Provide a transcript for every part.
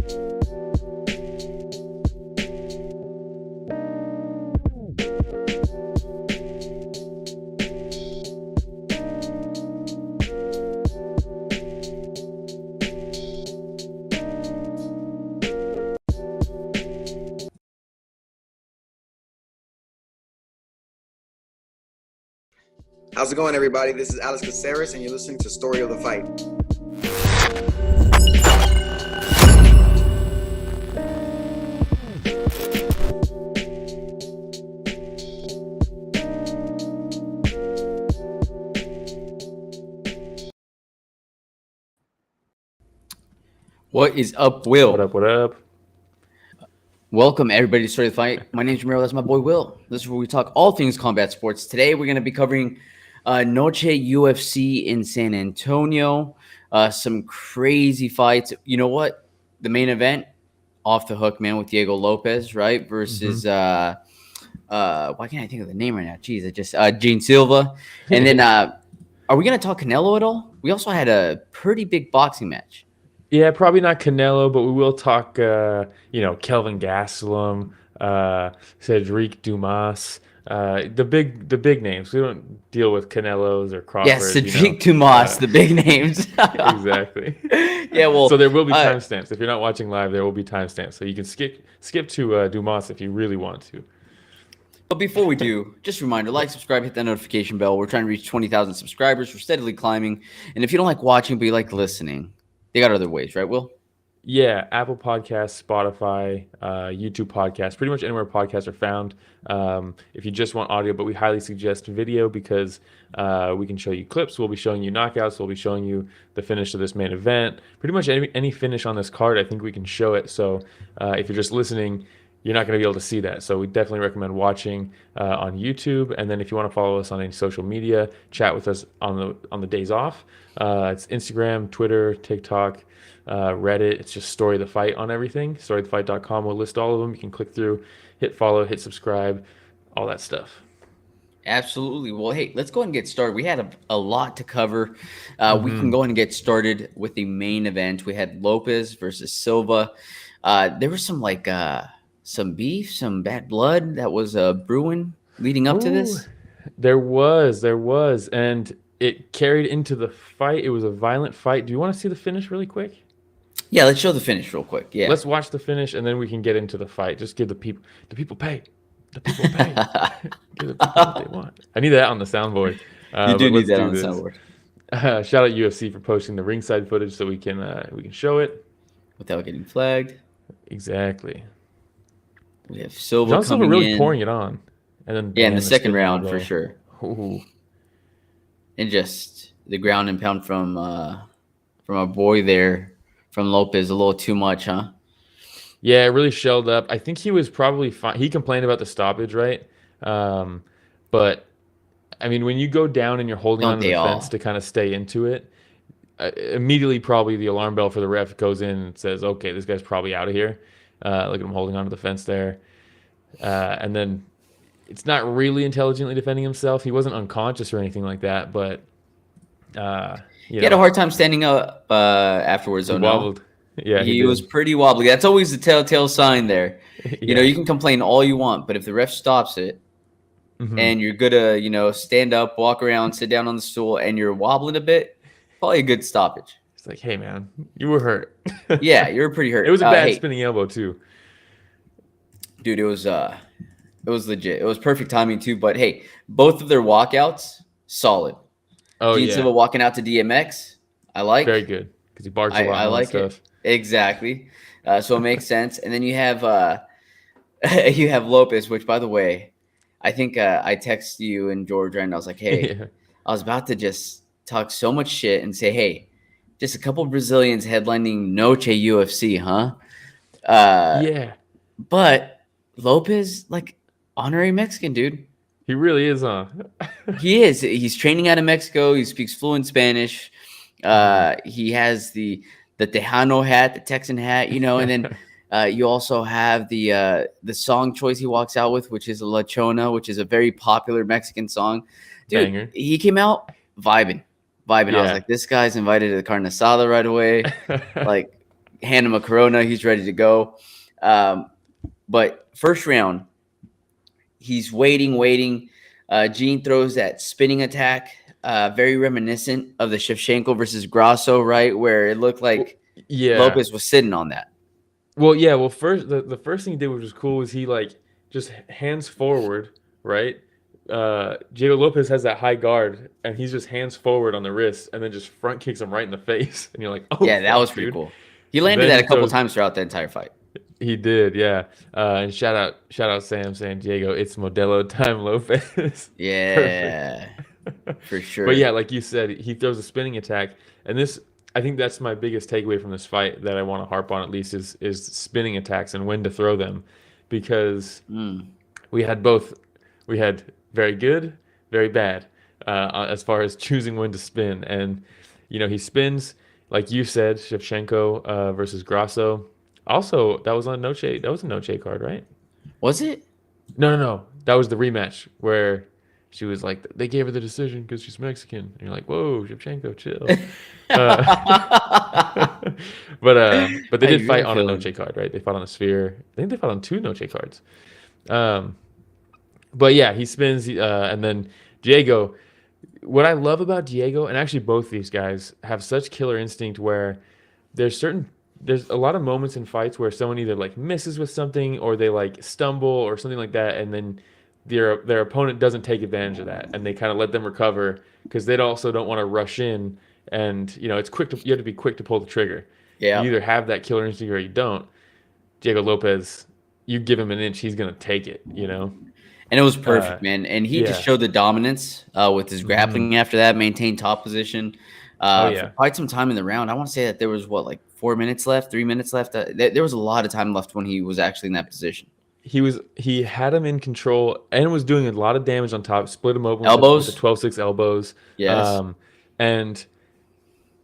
How's it going, everybody? This is Alex Caceres, and you're listening to Story of the Fight. What is up, Will? What up, what up? Welcome, everybody, to Story of the Fight. My name's Ramiro. That's my boy, Will. This is where we talk all things combat sports. Today, we're going to be covering Noche UFC in San Antonio. Some crazy fights. You know what? The main event, off the hook, man, with Diego Lopes, right? Versus, why can't I think of the name right now? Jeez, Gene Silva. And then, are we going to talk Canelo at all? We also had a pretty big boxing match. Yeah, probably not Canelo, but we will talk, Kelvin Gastelum, Sedriques, Dumas, the big names. We don't deal with Canelos or Crawford. Yes, Sedriques, Dumas, the big names. Exactly. Yeah, well. So there will be timestamps. If you're not watching live, there will be timestamps. So you can skip to Dumas if you really want to. But before we do, just a reminder, like, subscribe, hit that notification bell. We're trying to reach 20,000 subscribers. We're steadily climbing. And if you don't like watching, but you like listening, they got other ways, right, Will? Yeah, Apple Podcasts, Spotify, YouTube Podcasts, pretty much anywhere podcasts are found. If you just want audio, but we highly suggest video because we can show you clips. We'll be showing you knockouts. We'll be showing you the finish of this main event. Pretty much any finish on this card, I think we can show it. So if you're just listening, you're not going to be able to see that. So we definitely recommend watching on YouTube. And then if you want to follow us on any social media, chat with us on the days off. It's Instagram, Twitter, TikTok, Reddit. It's just Story of the Fight on everything. StoryoftheFight.com will list all of them. You can click through, hit follow, hit subscribe, all that stuff. Absolutely. Well, hey, let's go ahead and get started. We had a lot to cover. We can go ahead and get started with the main event. We had Lopes versus Silva. There was some beef, some bad blood that was brewing leading up to this. There was, and it carried into the fight. It was a violent fight. Do you want to see the finish really quick? Yeah, let's show the finish real quick. Yeah, let's watch the finish, and then we can get into the fight. Just give the people pay. The people pay. Give the people what they want. I need that on the soundboard. You do need that on the soundboard. Shout out UFC for posting the ringside footage so we can show it without getting flagged. Exactly. We have Silva coming really in. pouring it on, and then in the second round for sure. Ooh. And just the ground and pound from our boy there, from Lopes, a little too much, huh? Yeah, it really shelled up. I think he was probably fine. He complained about the stoppage, right? But I mean, when you go down and you're holding on to the fence to kind of stay into it, immediately probably the alarm bell for the ref goes in and says, "Okay, this guy's probably out of here." Look at him holding on to the fence there. And then it's not really intelligently defending himself. He wasn't unconscious or anything like that, but he had a hard time standing up afterwards. He wobbled. Yeah, he was pretty wobbly. That's always the telltale sign there. You know, you can complain all you want, but if the ref stops it and you're gonna, stand up, walk around, sit down on the stool, and you're wobbling a bit, probably a good stoppage. It's like, hey man, you were hurt. Yeah, you were pretty hurt. It was a bad spinning elbow too. Dude, it was legit. It was perfect timing too. But hey, both of their walkouts, solid. Oh, Gene Silva walking out to DMX, I like. Very good because he barks a lot. I like stuff. It exactly. So it makes sense. And then you have Lopes, which by the way, I think I texted you and George and I was like, hey, I was about to just talk so much shit and say, hey, just a couple Brazilians headlining Noche UFC, huh? Yeah. But Lopes, honorary Mexican, dude. He really is, huh? He is. He's training out of Mexico. He speaks fluent Spanish. He has the Tejano hat, the Texan hat, and then you also have the song choice he walks out with, which is La Chona, which is a very popular Mexican song. Dude, Banger. He came out vibing. Yeah. I was like, this guy's invited to the carne asada right away. hand him a Corona. He's ready to go. But first round, he's waiting. Gene throws that spinning attack, very reminiscent of the Shevchenko versus Grasso, right? Where it looked like Lopes was sitting on that. Well, yeah. Well, first the first thing he did, which was cool, was he like just hands forward, right? Diego Lopes has that high guard, and he's just hands forward on the wrist, and then just front kicks him right in the face, and you're like, oh, yeah, that was pretty cool. He landed that a couple times throughout the entire fight. He did, yeah. And shout out Sam saying, Diego, it's Modelo time, Lopes. Yeah, for sure. But yeah, like you said, he throws a spinning attack, and this, I think that's my biggest takeaway from this fight that I want to harp on at least is spinning attacks and when to throw them, because we had both. We had very good, very bad as far as choosing when to spin, and he spins like you said, Shevchenko versus Grasso. Also, that was on Noche. That was a Noche card, right? Was it? No. That was the rematch where she was like, they gave her the decision because she's Mexican. And you're like, whoa, Shevchenko, chill. But they did fight on a Noche card, right? They fought on a sphere. I think they fought on 2 Noche cards. But yeah, he spins, and then Diego. What I love about Diego, and actually both these guys, have such killer instinct where there's a lot of moments in fights where someone either like misses with something or they like stumble or something like that, and then their opponent doesn't take advantage of that, and they kind of let them recover because they also don't want to rush in, and it's quick you have to be quick to pull the trigger. Yeah, you either have that killer instinct or you don't. Diego Lopes, you give him an inch, he's gonna take it. And it was perfect, man. And he just showed the dominance with his grappling after that, maintained top position. For quite some time in the round. I want to say that there was 4 minutes left, 3 minutes left. There was a lot of time left when he was actually in that position. He had him in control and was doing a lot of damage on top. Split him open elbows, with the 12-6 elbows. Yes, and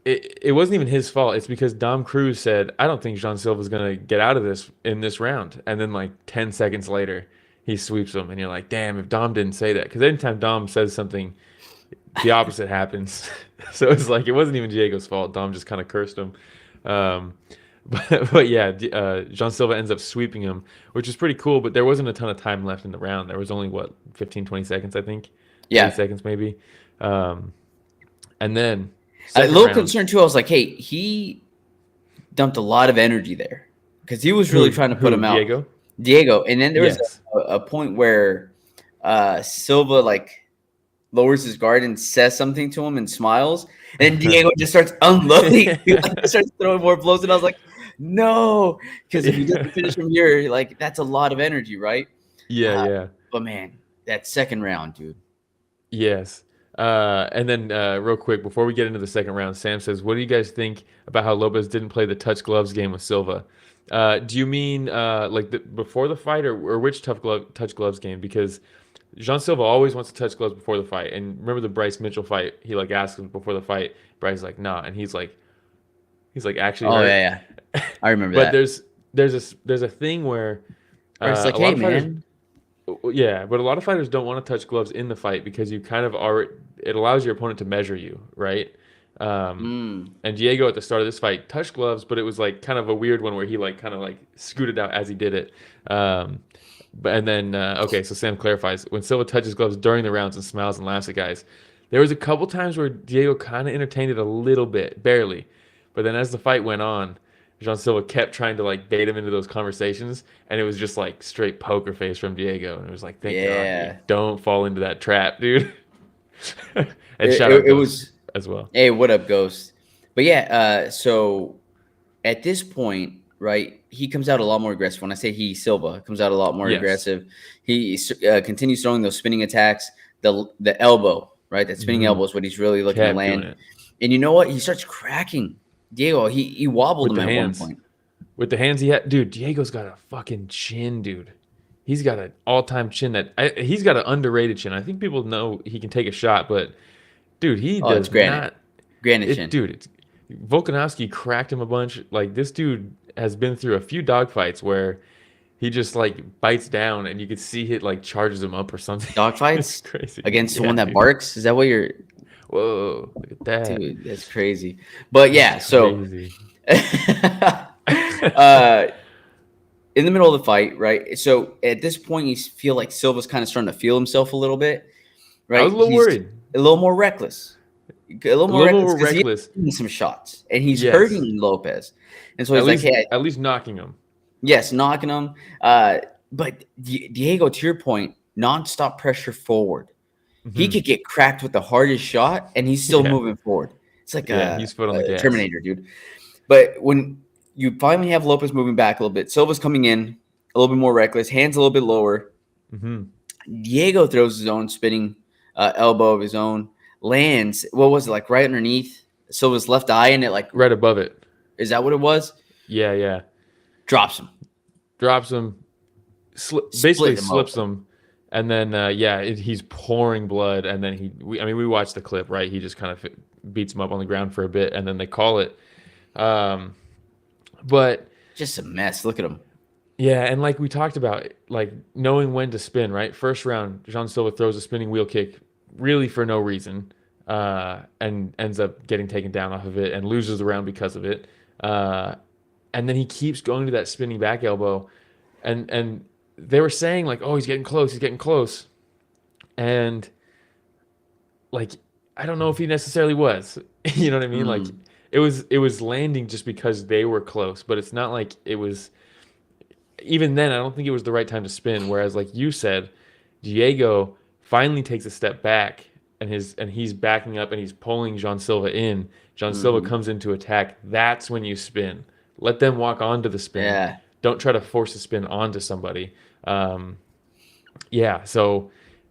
it wasn't even his fault. It's because Dom Cruz said, "I don't think Jean Silva is gonna get out of this in this round." And then 10 seconds later, he sweeps him, and you're like, "Damn! If Dom didn't say that, because anytime Dom says something, the opposite happens." So it's like it wasn't even Diego's fault. Dom just kind of cursed him. But yeah, Jean Silva ends up sweeping him, which is pretty cool, but there wasn't a ton of time left in the round. There was only 15, 20 seconds, I think. Yeah. 20 seconds maybe. And then a little concerned too. I was like, hey, he dumped a lot of energy there because he was really trying to put him out. Diego. And then there was a point where Silva lowers his guard and says something to him and smiles. And then Diego just starts unloading. He starts throwing more blows. And I was like, no. Because if he doesn't finish from here, that's a lot of energy, right? Yeah. But, man, that second round, dude. Yes. And then real quick, before we get into the second round, Sam says, what do you guys think about how Lopes didn't play the touch gloves game with Silva? Do you mean before the fight or which touch gloves game? Because Jean Silva always wants to touch gloves before the fight. And remember the Bryce Mitchell fight? He asked him before the fight. Bryce is like, nah. And he's like actually hurt. Yeah. I remember but that. there's a thing where it's like, hey, man. Yeah, but a lot of fighters don't want to touch gloves in the fight because you kind of it allows your opponent to measure you, right? And Diego at the start of this fight touched gloves, but it was kind of a weird one where he scooted out as he did it. So Sam clarifies, when Silva touches gloves during the rounds and smiles and laughs at guys, there was a couple times where Diego kind of entertained it a little bit, barely. But then as the fight went on, Jean Silva kept trying to bait him into those conversations, and it was just straight poker face from Diego, and it was thank God, dude, don't fall into that trap, dude. And shout out Ghost as well. Hey, what up, Ghost? But yeah, so at this point, right, he comes out a lot more aggressive. When I say Silva comes out a lot more aggressive. He continues throwing those spinning attacks, the elbow, right? That spinning elbow is what he's really looking to land. And you know what? He starts cracking Diego. He wobbled him at one point. With the hands he had. Dude, Diego's got a fucking chin, dude. He's got an all-time chin he's got an underrated chin. I think people know he can take a shot, but dude, he does not. Granite chin. Dude, Volkanovski cracked him a bunch. This dude has been through a few dogfights where he just bites down and you could see it charges him up or something. Dogfights? Crazy. Against the one that barks? Is that what you're... Whoa, look at that. Dude, that's crazy. But yeah, so In the middle of the fight, right? So at this point, you feel like Silva's kind of starting to feel himself a little bit, right? I was a little worried. A little more reckless. A little more reckless. He's hitting some shots, and he's Yes. hurting Lopes. And so he's at least knocking him. Yes, knocking him. But Diego, to your point, nonstop pressure forward. Mm-hmm. He could get cracked with the hardest shot, and he's still moving forward. It's like he's foot on the gas. Terminator, dude. But when you finally have Lopes moving back a little bit, Silva's coming in a little bit more reckless, hands a little bit lower. Mm-hmm. Diego throws his own spinning elbow of his own, lands. What was it, like right underneath Silva's left eye, and it like right above it. Is that what it was? Yeah. Drops him. Basically slips him. And then, he's pouring blood. And then we watched the clip, right? He just kind of beats him up on the ground for a bit, and then they call it. But just a mess. Look at him. Yeah, and like we talked about, like knowing when to spin, right? First round, Jean Silva throws a spinning wheel kick really for no reason, and ends up getting taken down off of it and loses the round because of it. And then he keeps going to that spinning back elbow, and they were saying like, oh, he's getting close, and like I don't know if he necessarily was. You know what I mean? Like it was landing just because they were close, but it's not like it was. Even then, I don't think it was the right time to spin. Whereas, like you said, Diego finally takes a step back, and he's backing up and he's pulling Jean Silva in. Jean Silva comes into attack. That's when you spin. Let them walk onto the spin. Yeah. Don't try to force a spin onto somebody. So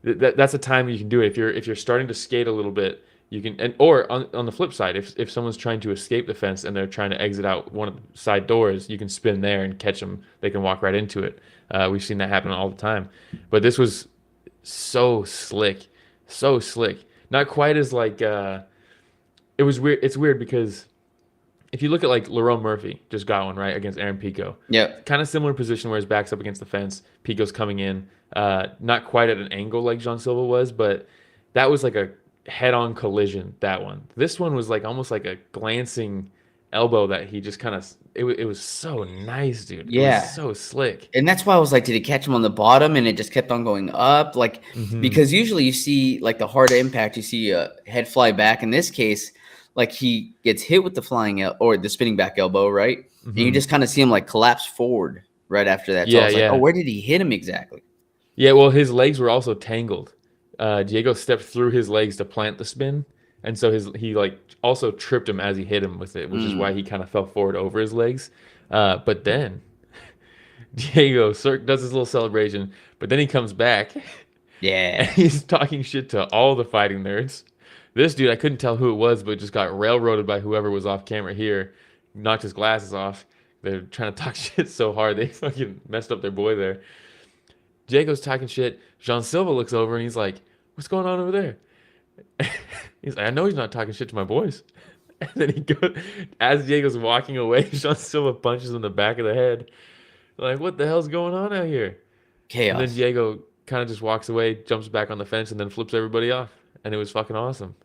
that's a time you can do it. If you're starting to skate a little bit, you can, or on the flip side, if someone's trying to escape the fence and they're trying to exit out one of the side doors, you can spin there and catch them. They can walk right into it. We've seen that happen all the time. But this was so slick. Not quite as like it was weird. It's weird because if you look at like Lerone Murphy, just got one right against Aaron Pico. Yeah, kind of similar position where his back's up against the fence. Pico's coming in, not quite at an angle like Jean Silva was, but that was like a head-on collision. That one. This one was like almost like a glancing elbow that he just kind of. It was so nice, dude. Yeah, it was so slick. And that's why I was like, did he catch him on the bottom and it just kept on going up? Like because usually you see like the hard impact, you see a head fly back. In this case, like he gets hit with the flying or the spinning back elbow, right? And you just kind of see him like collapse forward right after that. So I was like, oh, where did he hit him exactly? Yeah, well, his legs were also tangled. Diego stepped through his legs to plant the spin, and so he like also tripped him as he hit him with it, which is why he kind of fell forward over his legs. But then Diego does his little celebration, but then he comes back. Yeah, and he's talking shit to all the fighting nerds. This dude, I couldn't tell who it was, but just got railroaded by whoever was off camera here. Knocked his glasses off. They're trying to talk shit so hard. They fucking messed up their boy there. Diego's talking shit. Jean Silva looks over and he's like, what's going on over there? He's like, I know he's not talking shit to my boys. And then he goes, as Diego's walking away, Jean Silva punches him in the back of the head. Like, what the hell's going on out here? Chaos. And then Diego kind of just walks away, jumps back on the fence, and then flips everybody off. And it was fucking awesome.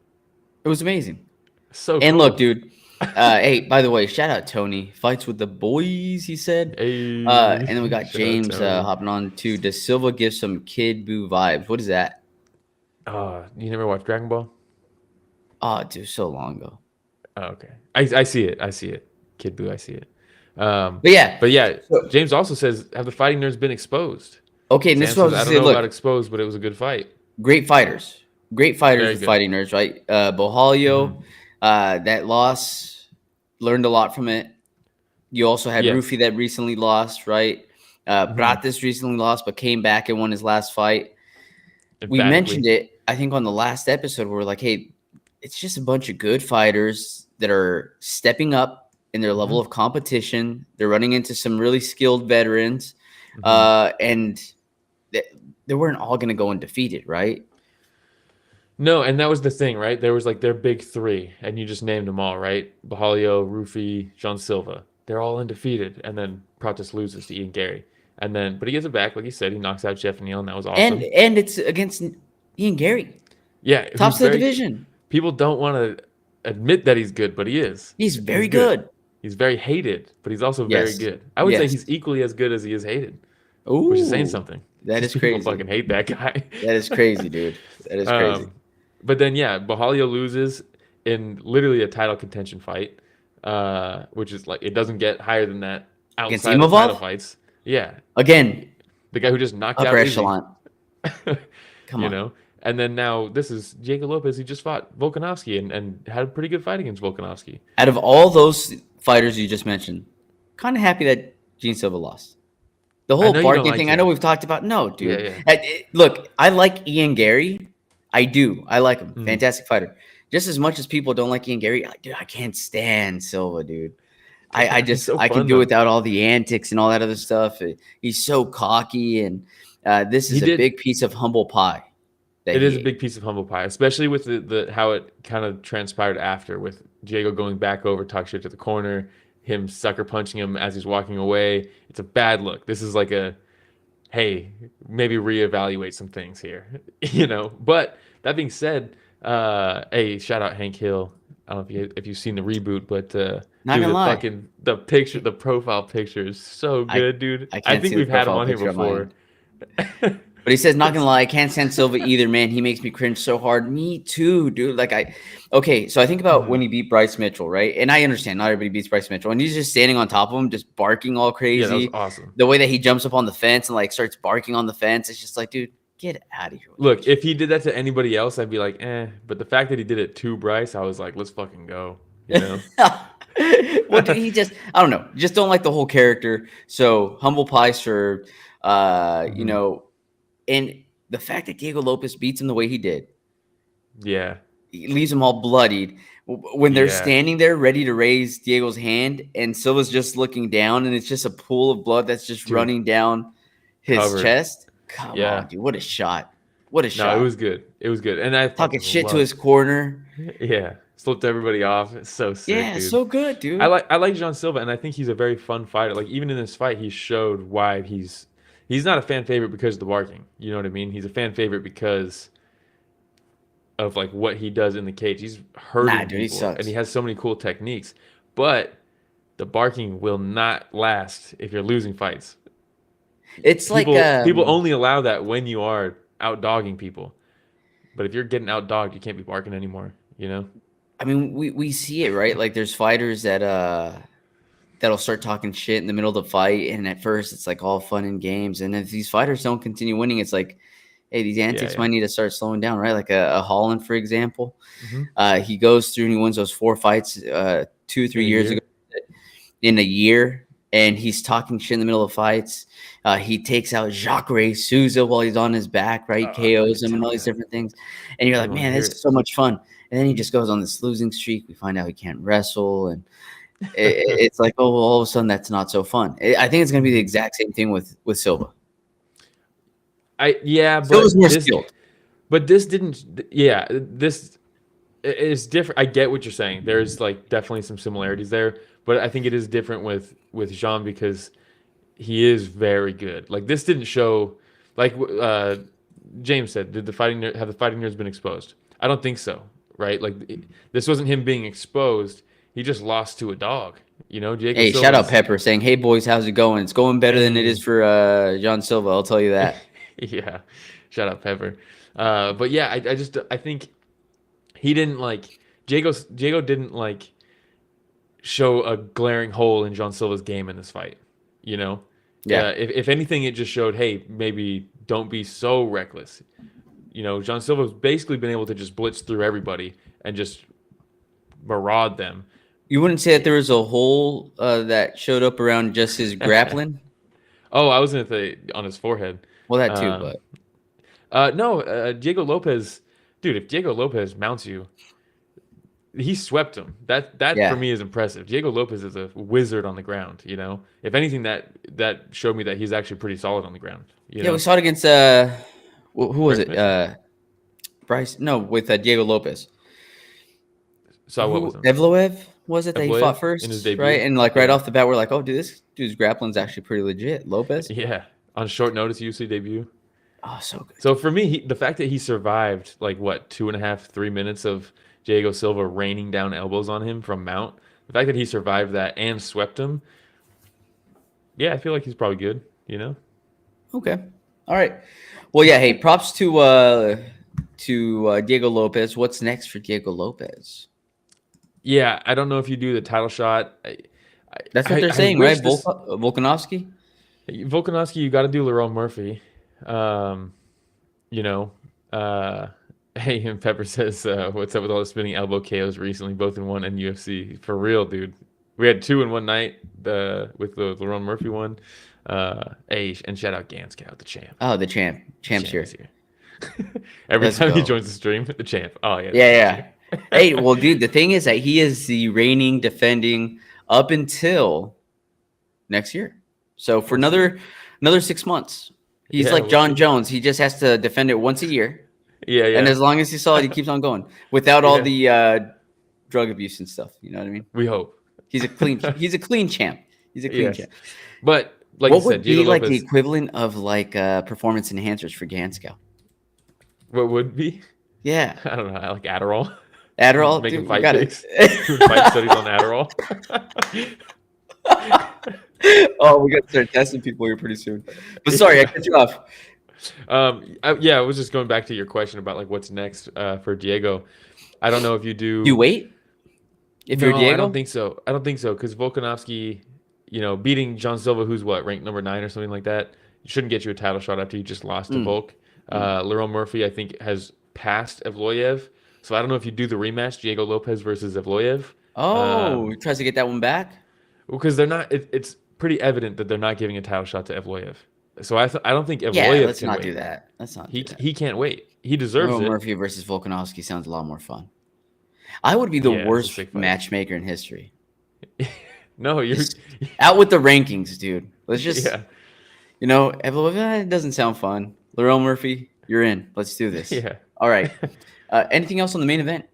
It was amazing. So and cool. Look, dude. Hey, by the way, shout out Tony. Fights with the boys, he said. Hey, and then we got James hopping on too. Does Silva give some Kid Buu vibes? What is that? You never watched Dragon Ball? Oh, dude, so long ago. Oh, okay. I see it. Kid Buu, I see it. But yeah. James also says, have the fighting nerds been exposed? Okay, and this is what I was I going to don't say. know Look, about exposed, but it was a good fight. Great fighters with fighting nerds, right? Bohalio, that loss, learned a lot from it. You also had Rufy that recently lost, right? Prates recently lost, but came back and won his last fight. We mentioned it, I think, on the last episode where we're like, hey, it's just a bunch of good fighters that are stepping up in their level of competition. They're running into some really skilled veterans, and they weren't all going to go undefeated, right? No, and that was the thing, right? There was like their big three, and you just named them all, right? Bohalio, Rufy, Jean Silva. They're all undefeated, and then Prates loses to Ian Gary. And then, but he gets it back, like you said, he knocks out Jeff Neal, and that was awesome. And it's against Ian Gary. Yeah. Tops of the division. People don't want to admit that he's good, but he is. He's very good. He's very hated, but he's also very Yes. good. I would say Yes. he's equally as good as he is hated, Ooh, which is saying something. that is People crazy. fucking hate that guy. That is crazy, dude. That is crazy. But then, yeah, Bahalio loses in literally a title contention fight, which is like, it doesn't get higher than that Against outside of title Imavov? fights. Yeah. Again, The guy who just knocked upper out Izzy. echelon. Come You on. know? And then now this is Diego Lopez. He just fought Volkanovski and had a pretty good fight against Volkanovski. Out of all those fighters you just mentioned, kind of happy that Gene Silva lost. The I whole know you don't barking like thing, I him. know we've talked about. No, dude. Yeah. Look, I like Ian Gary. I do. I like him. Mhm. Fantastic fighter. Just as much as people don't like Ian Gary, dude, I can't stand Silva, dude. I He's so I can fun, do though. without all the antics and all that other stuff. He's so cocky, and this is a big piece of humble pie. It is a big piece of humble pie, especially with the how it kind of transpired after, with Diego going back over, talk shit to the corner, him sucker punching him as he's walking away. It's a bad look. This is like a, hey, maybe reevaluate some things here, you know. But that being said, hey, shout out Hank Hill. I don't know if you've seen the reboot, but Not dude, gonna lie. the profile picture is so good, dude. I I can't think see the we've had him profile on here picture on my before. end. But he says, not gonna lie, I can't stand Silva either, man. He makes me cringe so hard. Me too, dude. Okay, so I think about when he beat Bryce Mitchell, right? And I understand not everybody beats Bryce Mitchell, and he's just standing on top of him, just barking all crazy. Yeah, that was awesome. The way that he jumps up on the fence and like starts barking on the fence, it's just like, dude, get out of here. Look, if he did that to anybody else, I'd be like, eh. But the fact that he did it to Bryce, I was like, let's fucking go. You know? Well, dude, I don't know. Just don't like the whole character. So humble pie served. You know, and the fact that Diego Lopez beats him the way he did, Yeah. he leaves him all bloodied. When they're standing there ready to raise Diego's hand, and Silva's just looking down, and it's just a pool of blood that's just running down his chest. Come on, dude. What a shot. What a shot. No, it was good. It was good. And I talking shit to his corner. Yeah. Slipped everybody off. It's so sick. Yeah, dude. so good, dude. I like John Silva, and I think he's a very fun fighter. Like, even in this fight, he showed why he's not a fan favorite because of the barking. You know what I mean? He's a fan favorite because of like what he does in the cage. He's hurting people, and he has so many cool techniques. But the barking will not last if you're losing fights. It's people only allow that when you are out dogging people. But if you're getting out dogged, you can't be barking anymore. You know? I mean, we see it, right? Like, there's fighters that'll start talking shit in the middle of the fight, and at first it's like all fun and games, and if these fighters don't continue winning, it's like, hey, these antics might need to start slowing down, right? Like a Holland, for example. He goes through and he wins those 4 fights 2-3 years ago in a year, and he's talking shit in the middle of fights. He takes out Jacare Souza while he's on his back, right? KOs him and all these different things. And you're like, man, this is so much fun. And then he just goes on this losing streak. We find out he can't wrestle. And it's like, oh, well, all of a sudden that's not so fun. I think it's going to be the exact same thing with Silva. But Silva's more skilled. But this didn't. Yeah, this is different. I get what you're saying. There's like definitely some similarities there, but I think it is different with Jean because he is very good. Like, this didn't show. Like James said, have the fighting nerves been exposed? I don't think so. Right? Like, this wasn't him being exposed. He just lost to a dog. You know, Jacob Hey, Silva's, shout out Pepper saying, hey, boys, how's it going? It's going better than it is for John Silva. I'll tell you that. Yeah. Shout out Pepper. But yeah, I think he didn't like Jago didn't like show a glaring hole in John Silva's game in this fight. You know? Yeah. If anything, it just showed, hey, maybe don't be so reckless. You know, John Silva's basically been able to just blitz through everybody and just maraud them. You wouldn't say that there was a hole that showed up around just his grappling? Oh, I was going to say on his forehead. Well, that too, but no, Diego Lopez, dude. If Diego Lopez mounts you, he swept him. That for me is impressive. Diego Lopez is a wizard on the ground. You know, if anything, that showed me that he's actually pretty solid on the ground. You know? We saw it against who was it? Bryce? No, with Diego Lopez. So what was it? Evloev was it that he Evloev fought first, in his debut? right? And like right off the bat, we're like, oh, dude, this dude's grappling's actually pretty legit. Lopez, yeah, on short notice UFC debut. Oh, so good. So for me, the fact that he survived like what 2.5-3 minutes of Diego Silva raining down elbows on him from mount, the fact that he survived that and swept him, yeah, I feel like he's probably good. Okay. All right. Well, yeah. Hey, props to Diego Lopes. What's next for Diego Lopes? Yeah, I don't know if you do the title shot. That's what they're I saying, wish right? Volkanovski. Volkanovski, you got to do Lerone Murphy. You know, hey, and Pepper says, what's up with all the spinning elbow KOs recently, both in one and UFC? For real, dude. We had 2 in one night with the Lerone Murphy one. Hey, and shout out Ganskow, the champ. Oh, the champ. Champ's here. Every Let's time he go. joins the stream, the champ. Oh, yeah. Yeah. Hey, well, dude, the thing is that he is the reigning, defending up until next year. So for another 6 months, he's like John Jones. He just has to defend it once a year. Yeah. And as long as he's solid, he keeps on going without all the drug abuse and stuff. You know what I mean? We hope. He's a clean champ. He's a clean champ. But like what you said, would be Diego like Lopez, the equivalent of like performance enhancers for Ganskow? what would be? Yeah. I don't know. I like Adderall. Adderall. Making dude, fight got picks. Doing fight studies on Adderall. Oh, we got to start testing people here pretty soon. But sorry, I cut you off. I was just going back to your question about like what's next for Diego. I don't know if you do. You wait? If you're Diego? I don't think so. Because Volkanovski, beating John Silva, who's ranked number 9 or something like that, shouldn't get you a title shot after you just lost to Volk. Lerone Murphy, I think, has passed Evloev. So I don't know if you do the rematch, Diego Lopes versus Evloev. Oh, he tries to get that one back? Because they're not. It's pretty evident that they're not giving a title shot to Evloev. So I don't think Evloev let's can not wait. do that. Let's not. He can't wait. He deserves Lerone it. Murphy versus Volkanovski sounds a lot more fun. I would be the worst matchmaker in history. No, you're out with the rankings, dude. Let's just, Evloev, it doesn't sound fun. Lerone Murphy, you're in. Let's do this. Yeah. All right. Anything else on the main event?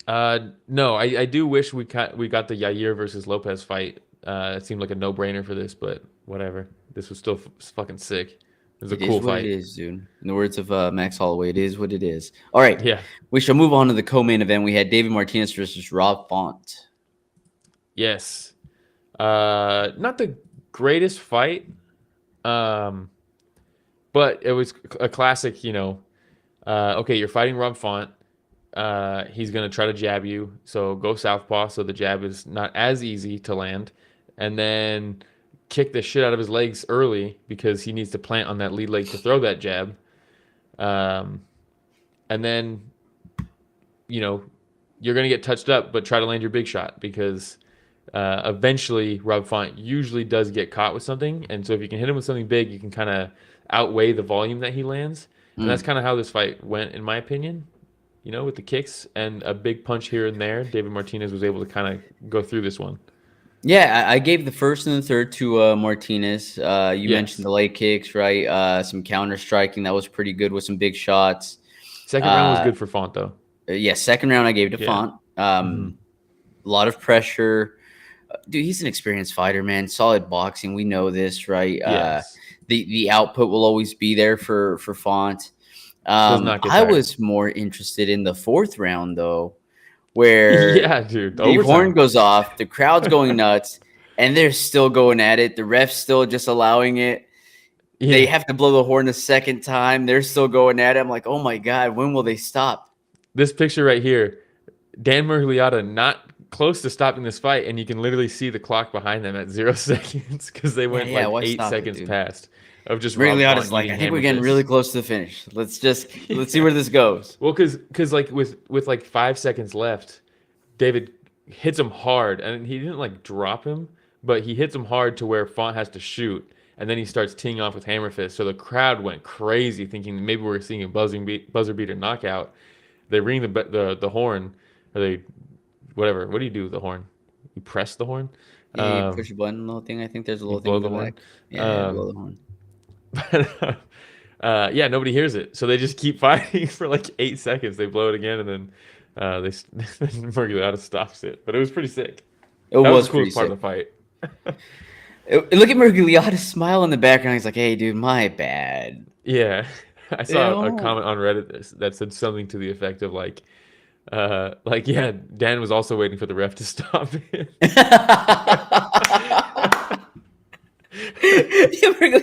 No, I do wish we got the Yair versus Lopez fight. It seemed like a no-brainer for this, but whatever. This was still fucking sick. It was a cool fight. It is, dude. In the words of Max Holloway, it is what it is. All right. Yeah. We shall move on to the co-main event. We had David Martinez versus Rob Font. Yes. Not the greatest fight, but it was a classic, okay, you're fighting Rob Font. He's going to try to jab you, so go southpaw so the jab is not as easy to land. And then kick the shit out of his legs early because he needs to plant on that lead leg to throw that jab. And then, you're going to get touched up, but try to land your big shot because eventually Rob Font usually does get caught with something. And so if you can hit him with something big, you can kind of outweigh the volume that he lands. And that's kind of how this fight went, in my opinion. With the kicks and a big punch here and there, David Martinez was able to kind of go through this one. Yeah, I gave the first and the third to Martinez. You mentioned the leg kicks, right? Some counter striking that was pretty good with some big shots. Second round was good for Font, though. Second round I gave to Font. A lot of pressure. Dude, he's an experienced fighter, man. Solid boxing. We know this, right? Yes. The output will always be there for Font. I was more interested in the fourth round, though, where the horn goes off, the crowd's going nuts, and they're still going at it. The ref's still just allowing it. Yeah. They have to blow the horn a second time. They're still going at it. I'm like, oh, my God, when will they stop? This picture right here, Dan Miragliotta not close to stopping this fight, and you can literally see the clock behind them at 0 seconds because they went 8 seconds past. Of just Miragliotta's like, I think we're getting really close to the finish. Let's see where this goes. Well, because like with like 5 seconds left, David hits him hard, and he didn't like drop him, but he hits him hard to where Font has to shoot, and then he starts teeing off with hammer fist. So the crowd went crazy, thinking maybe we're seeing a buzzer beater knockout. They ring the horn, or they whatever. What do you do with the horn? You press the horn. Yeah, you push a button, little thing. I think there's a little thing in the back. Yeah, blow the horn. But nobody hears it, so they just keep fighting for like 8 seconds. They blow it again, and then Miragliotta stops it. But it was pretty sick. That was the coolest part of the fight. Look at Miragliotta's smile in the background. He's like, "Hey, dude, my bad." Yeah, I saw a comment on Reddit that said something to the effect of like, Dan was also waiting for the ref to stop it.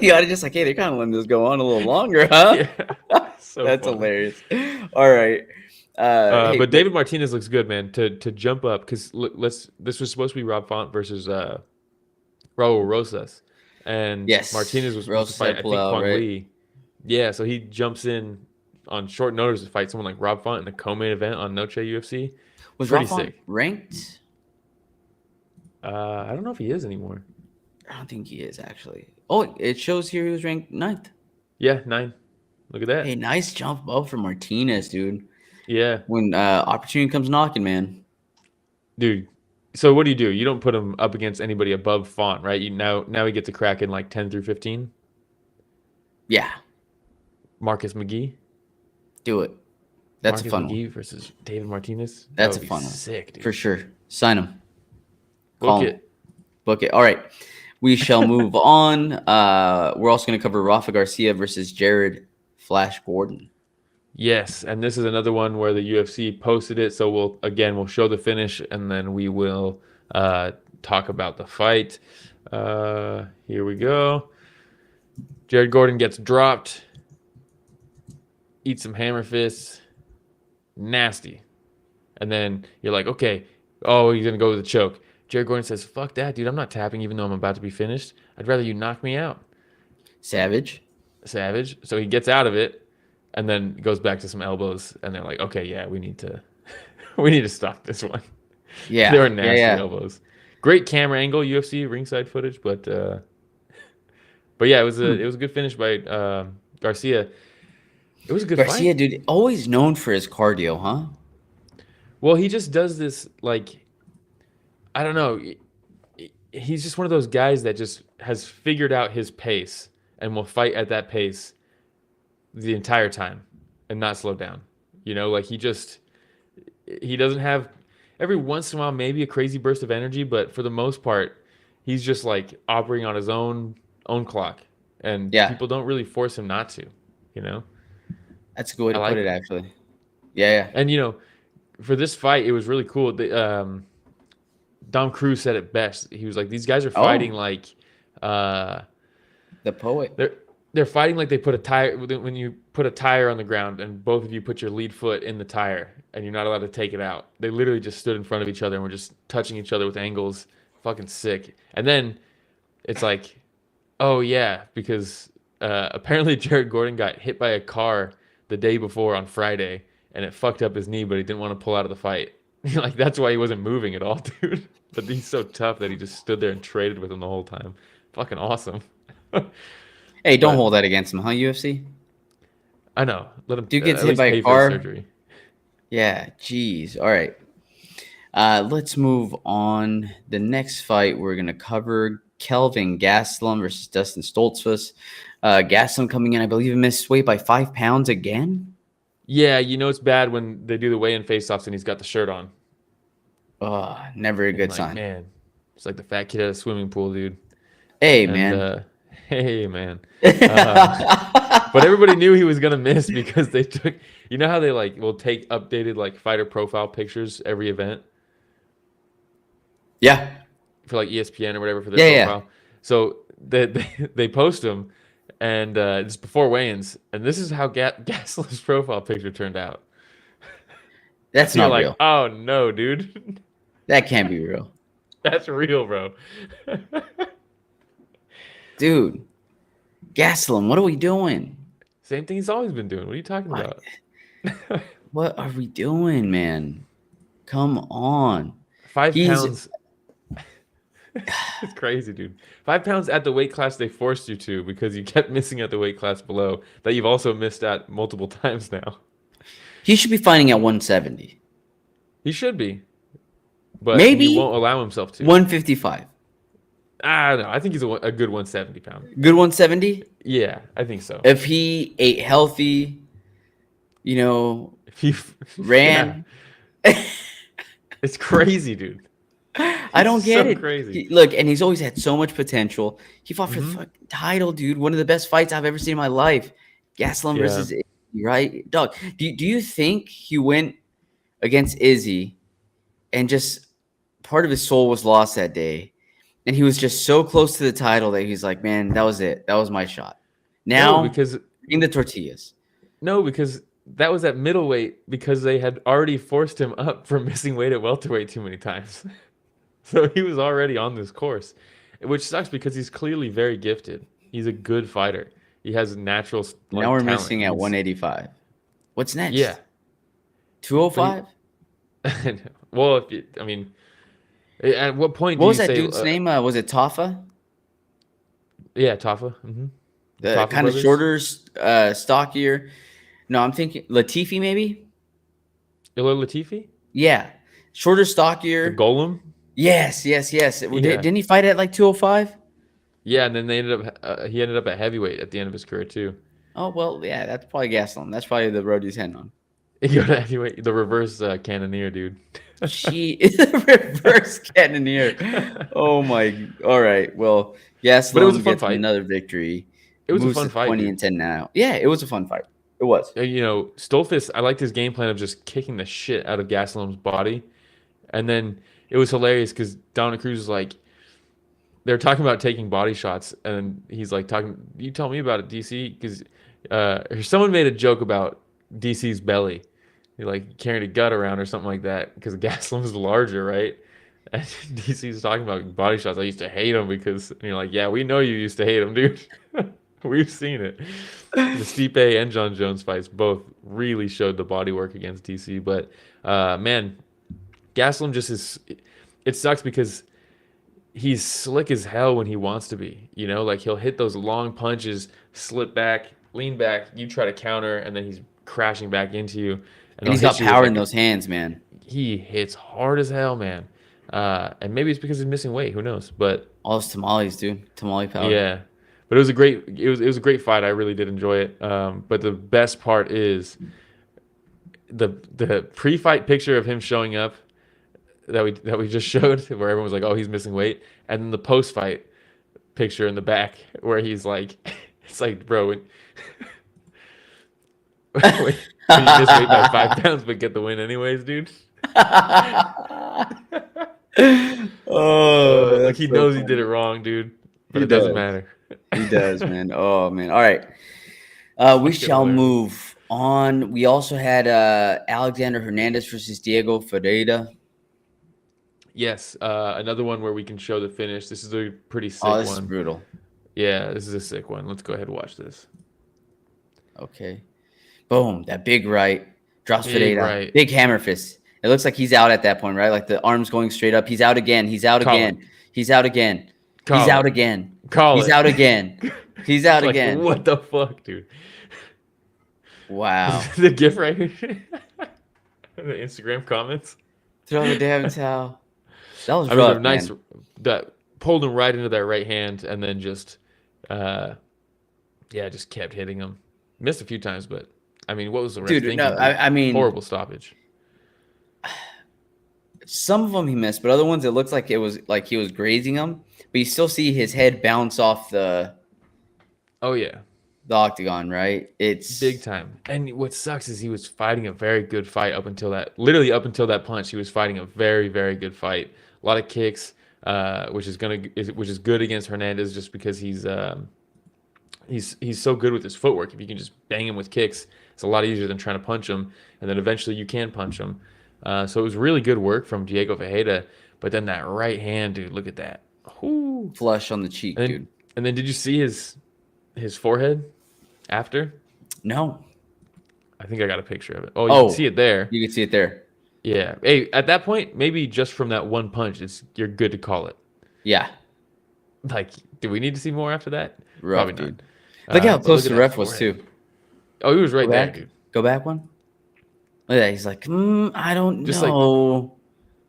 You ought to just like, hey, they're kind of letting this go on a little longer, huh? Yeah, so That's funny. hilarious. All right. Hey, But David Martinez looks good, man. To jump up because this was supposed to be Rob Font versus Raul Rosas, and yes, Martinez was supposed to Rose fight, said I pull think, out, Quang right? Lee. Yeah, so he jumps in on short notice to fight someone like Rob Font in the co-main event on Noche UFC. Was Pretty Rafa sick. ranked? I don't know if he is anymore. I don't think he is actually. Oh, it shows here he was ranked 9th. Yeah, 9. Look at that. Hey, nice jump up for Martinez, dude. Yeah, When opportunity comes knocking, man. dude. So what do? You don't put him up against anybody above Font, right? Now he gets a crack in like 10 through 15. Yeah, Marcus McGee. do it. That's Marcus a fun McGee one. versus David Martinez. That's That a would fun be one. sick, dude. For sure. Sign him. Book Call him. it. Book it. All right. We shall move on. We're also going to cover Rafa Garcia versus Jared Flash Gordon. Yes, and this is another one where the UFC posted it. So we'll show the finish and then we will talk about the fight. Here we go. Jared Gordon gets dropped. Eats some hammer fists. Nasty. And then you're like, okay, oh, he's gonna go with the choke. Jared Gordon says, fuck that, dude. I'm not tapping even though I'm about to be finished. I'd rather you knock me out. Savage. So he gets out of it and then goes back to some elbows and they're like, okay, yeah, we need to stop this one. Yeah. They were nasty yeah. elbows. Great camera angle, UFC ringside footage, but yeah, it was a good finish by Garcia. It was a good Garcia, fight. dude, always known for his cardio, huh? Well, he just does this like, I don't know. He's just one of those guys that just has figured out his pace and will fight at that pace the entire time and not slow down. Like he doesn't have every once in a while maybe a crazy burst of energy, but for the most part, he's just like operating on his own clock, and people don't really force him not to. That's a good way to like put it, actually. Yeah. And for this fight, it was really cool. Dom Cruz said it best. He was like, "These guys are fighting like the poet. They're fighting like they put a tire when you put a tire on the ground and both of you put your lead foot in the tire and you're not allowed to take it out. They literally just stood in front of each other and were just touching each other with angles. Fucking sick. And then it's like, oh yeah, because apparently Jared Gordon got hit by a car the day before on Friday and it fucked up his knee, but he didn't want to pull out of the fight. Like that's why he wasn't moving at all, dude. But he's so tough that he just stood there and traded with him the whole time. Fucking awesome. Hey, don't hold that against him, huh, UFC? I know. Let him. Dude gets hit by a car. Surgery. Yeah, jeez. All right. Let's move on. The next fight we're gonna cover: Kelvin Gastelum versus Dustin Stoltzfus. Gastelum coming in, I believe, he missed weight by 5 pounds again. Yeah, it's bad when they do the weigh-in face-offs and he's got the shirt on. Oh, never a good sign. Man, it's like the fat kid at a swimming pool, dude. Hey, man. Hey, man. But everybody knew he was gonna miss because they took. You know how they will take updated fighter profile pictures every event. Yeah. For ESPN or whatever for their profile. Yeah. So they post them, and it's before weigh-ins, and this is how Gastelum's profile picture turned out. That's not real. Oh no, dude. That can't be real. That's real, bro. Dude, Gastelum, what are we doing? Same thing he's always been doing. What are you talking about? What are we doing, man? Come on. 5 pounds. It's crazy, dude. 5 pounds at the weight class they forced you to because you kept missing at the weight class below that you've also missed at multiple times now. He should be fighting at 170. He should be. But maybe he won't allow himself to. 155. I don't know. I think he's a good 170 pound. Good 170? Yeah, I think so. If he ate healthy, if he ran. Yeah. It's crazy, dude. I don't get it. Crazy. Look, and he's always had so much potential. He fought for the fucking title, dude. One of the best fights I've ever seen in my life. Gastelum versus, right? Doug, do you think he went against Izzy, and just part of his soul was lost that day. And he was just so close to the title that he's like, man, that was it. That was my shot. Now, in the tortillas. No, because that was at middleweight because they had already forced him up from missing weight at welterweight too many times. So he was already on this course, which sucks because he's clearly very gifted. He's a good fighter. He has natural now we're talent. missing at 185. What's next? Yeah. 205? Well, at what point What do was you that say, dude's name? Was it Tafa? Yeah, Tafa. Mm-hmm. The kind of shorter, stockier. No, I'm thinking Latifi maybe? Ilir Latifi? Yeah. Shorter, stockier. The Golem? Yes. Yeah. Didn't he fight at like 205? Yeah, and then he ended up at heavyweight at the end of his career too. Oh, well, yeah, that's probably Gastelum. That's probably the road he's heading on. He got to heavyweight, the reverse cannoneer, dude. She is a reverse cannoneer. Oh, my. All right. Well, Gastelum But it was a fun gets fight. Another victory. It was Moves a fun to fight. 20 and 10 now. Yeah, it was a fun fight. It was. Stoltzfus, I liked his game plan of just kicking the shit out of Gastelum's body. And then it was hilarious because Dominic Cruz was like, they're talking about taking body shots. And he's like, you tell me about it, DC. Because someone made a joke about DC's belly. He like carried a gut around or something like that because Gastelum's larger, right? And DC's talking about body shots. I used to hate him because, and you're like, yeah, we know you used to hate him, dude. We've seen it. The Stipe and John Jones fights both really showed the body work against DC. But, man, Gastelum just is – it sucks because he's slick as hell when he wants to be. Like he'll hit those long punches, slip back, lean back, you try to counter, and then he's crashing back into you. And he's got power in those hands, man. He hits hard as hell, man. And maybe it's because he's missing weight. Who knows? But all those tamales, dude. Tamale power. Yeah. But it was a great fight. I really did enjoy it. But the best part is the pre-fight picture of him showing up that we just showed, where everyone was like, "Oh, he's missing weight," and then the post-fight picture in the back where he's like, "It's like, bro, when you miss weight by 5 pounds but get the win anyways, dude." Like he knows he did it wrong, dude, but it doesn't matter. He does, man. Oh, man. All right. We shall move on. We also had Alexander Hernandez versus Diego Ferreira. Yes, another one where we can show the finish. This is a pretty sick one. Oh, this is brutal. Yeah, this is a sick one. Let's go ahead and watch this. Okay. Boom. That big right. Drops Ferreira. Right. Big hammer fist. It looks like he's out at that point, right? Like the arm's going straight up. He's out again. He's out again. He's out again. He's out again. He's out again. He's out again. What the fuck, dude? Wow. The GIF right here. The Instagram comments. Throw the damn towel. That was rough, nice. Man. That pulled him right into that right hand, and then just kept hitting him. Missed a few times, but I mean, what was the ref thinking? No, I mean, horrible stoppage. Some of them he missed, but other ones it looks like it was like he was grazing them. But you still see his head bounce off the. Oh yeah. The octagon, right? It's big time. And what sucks is he was fighting a very good fight up until that punch. He was fighting a very, very good fight. A lot of kicks, which is good against Hernandez just because he's so good with his footwork. If you can just bang him with kicks, it's a lot easier than trying to punch him. And then eventually you can punch him. So it was really good work from Diego Ferreira. But then that right hand, dude, look at that. Ooh. Flush on the cheek, dude. And then did you see his forehead after? No. I think I got a picture of it. Oh, you can see it there. You can see it there. Yeah. Hey, at that point, maybe just from that one punch, you're good to call it. Yeah. Like, do we need to see more after that? Rough, Probably dude. Look how close the ref was, too. Oh, he was right there, dude. Go back one. Look at that. He's like, I don't know.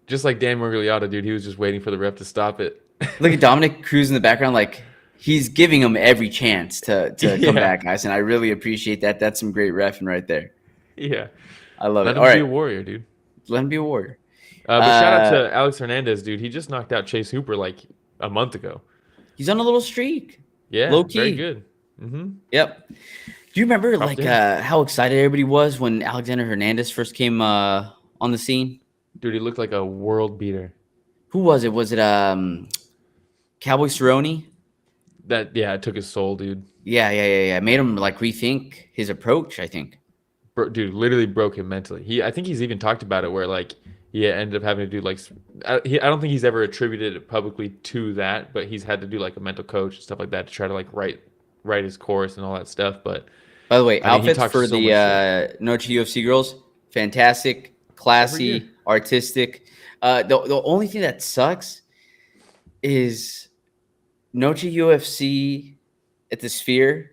Just like Dan Murgliata, dude. He was just waiting for the ref to stop it. Look at Dominic Cruz in the background, like, he's giving him every chance to come back, guys, and I really appreciate that. That's some great reffing right there. Yeah. I love it. Let him be a warrior, dude. Let him be a warrior. But shout out to Alex Hernandez, dude. He just knocked out Chase Hooper like a month ago. He's on a little streak. Yeah, low key. Very good. Mm-hmm. Yep. Do you remember how excited everybody was when Alexander Hernandez first came on on the scene. Dude, he looked like a world beater. Who was it? Was it Cowboy Cerrone? It took his soul, dude. Yeah. Made him like rethink his approach, I think. Dude, literally broke him mentally. I think he's even talked about it where like he ended up having to do like I don't think he's ever attributed it publicly to that, but he's had to do like a mental coach and stuff like that to try to like write his course and all that stuff. But by the way, I mean, outfits for the Noche UFC girls, fantastic, classy, artistic. The only thing that sucks is Noche UFC at the Sphere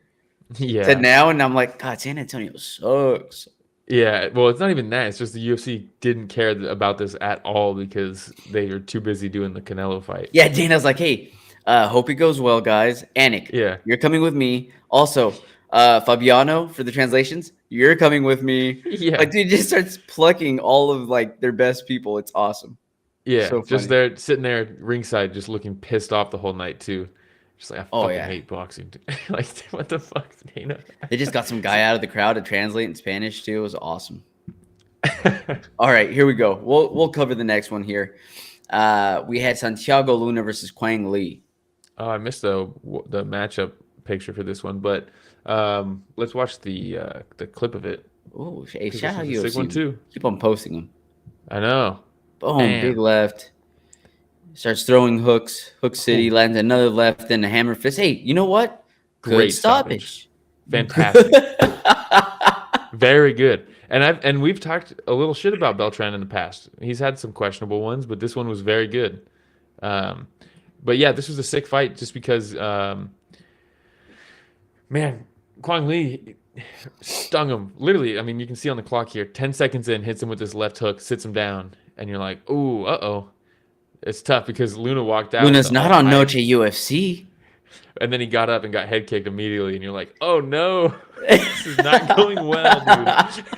to now, and I'm like, God, San Antonio sucks. Yeah, well, it's not even that. It's just the UFC didn't care about this at all because they are too busy doing the Canelo fight. Yeah, Dana's like, hey, hope it goes well, guys. Anik, you're coming with me. Also, Fabiano, for the translations, you're coming with me. Yeah. Like, dude just starts plucking all of, like, their best people. It's awesome. Yeah, so just there, sitting there ringside, just looking pissed off the whole night, too. Just like, I fucking hate boxing. Like, what the fuck, Dana? They just got some guy out of the crowd to translate in Spanish, too. It was awesome. All right, here we go. We'll cover the next one here. We had Santiago Luna versus Quang Lee. Oh, I missed the matchup picture for this one, but let's watch the clip of it. Oh, hey, shout out UFC. Sick one too. Keep on posting them. I know. Boom, big left. Starts throwing hooks. Hook City lands another left and a hammer fist. Hey, you know what? Great stoppage. Fantastic. Very good. And we've talked a little shit about Beltran in the past. He's had some questionable ones, but this one was very good. But yeah, this was a sick fight just because, man, Quang Lee stung him. Literally, I mean, you can see on the clock here, 10 seconds in, hits him with this left hook, sits him down, and you're like, ooh, uh-oh. It's tough because Luna walked out. Luna's not on Noche UFC. And then he got up and got head kicked immediately, and you're like, oh, no. This is not going well,